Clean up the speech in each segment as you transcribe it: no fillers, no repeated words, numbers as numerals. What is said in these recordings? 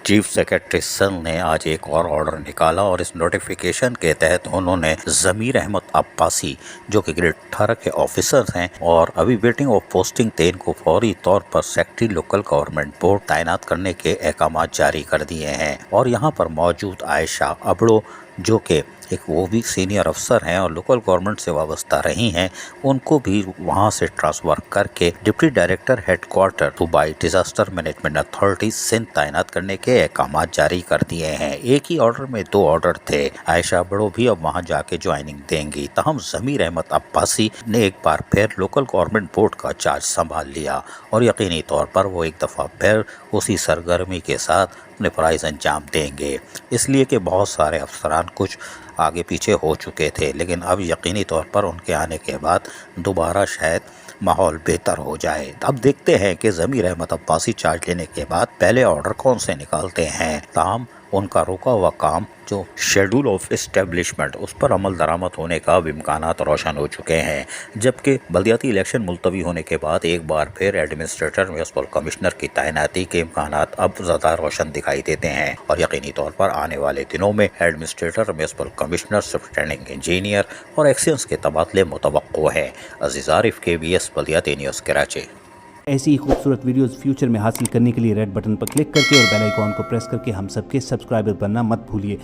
Chief secretary संघ ने आज एक और ऑर्डर निकाला और इस नोटिफिकेशन के तहत उन्होंने ज़मीर अहमद अब्बासी जो कि ग्रेड 18 के ऑफिसर हैं और अभी वेटिंग ऑफ पोस्टिंग थे, इनको फौरी तौर पर सेक्रेटरी लोकल गवर्नमेंट बोर्ड तैनात करने के अहकाम जारी कर दिए हैं। और यहाँ पर मौजूद आयशा अबड़ो जो कि एक वो भी सीनियर अफसर हैं और लोकल गवर्नमेंट से वाबस्ता रही हैं, उनको भी वहां से ट्रांसफ़र करके deputy director headquarter Dubai disaster management authority Sindh तैनात करने के अहकाम जारी कर दिए हैं। एक ही ऑर्डर में दो ऑर्डर थे। आयशा बड़ो भी अब वहां जाके ज्वाइनिंग देंगी। तहम ज़मीर अहमद अब्बासी ने एक बार फिर लोकल गवर्नमेंट बोर्ड का चार्ज संभाल लिया और यकीनी तौर पर वो एक दफ़ा फिर उसी सरगर्मी के साथ अपने फ़राइज़ अंजाम देंगे, इसलिए कि बहुत सारे अफसरान कुछ आगे पीछे हो चुके थे, लेकिन अब यकीनी तौर पर उनके आने के बाद दोबारा शायद माहौल बेहतर हो जाए। अब देखते हैं कि ज़मीर अहमद अब्बासी चार्ज लेने के बाद पहले ऑर्डर कौन से निकालते हैं। ताहम उनका रुका हुआ काम जो शेड्यूल ऑफ इस्टेब्लिशमेंट उस पर अमल दरामद होने का अब इम्कानात रोशन हो चुके हैं, जबकि बल्दियाती इलेक्शन मुलतवी होने के बाद एक बार फिर एडमिनिस्ट्रेटर म्युनिसिपल कमिश्नर की तैनाती के इम्कानात अब ज़्यादा रोशन दिखाई देते हैं और यकीनी तौर पर आने वाले दिनों में administrator, municipal commissioner, superintending engineer और एक्सियंस के तबादले मुतवक्को है। अजीज़ आरिफ, KBS बल्दियाती न्यूज़, कराची। ऐसी ही खूबसूरत वीडियोस फ्यूचर में हासिल करने के लिए रेड बटन पर क्लिक करके और बेल आइकॉन को प्रेस करके हम सबके सब्सक्राइबर बनना मत भूलिए।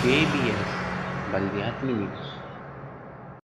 KBS बल्दियाती न्यूज़।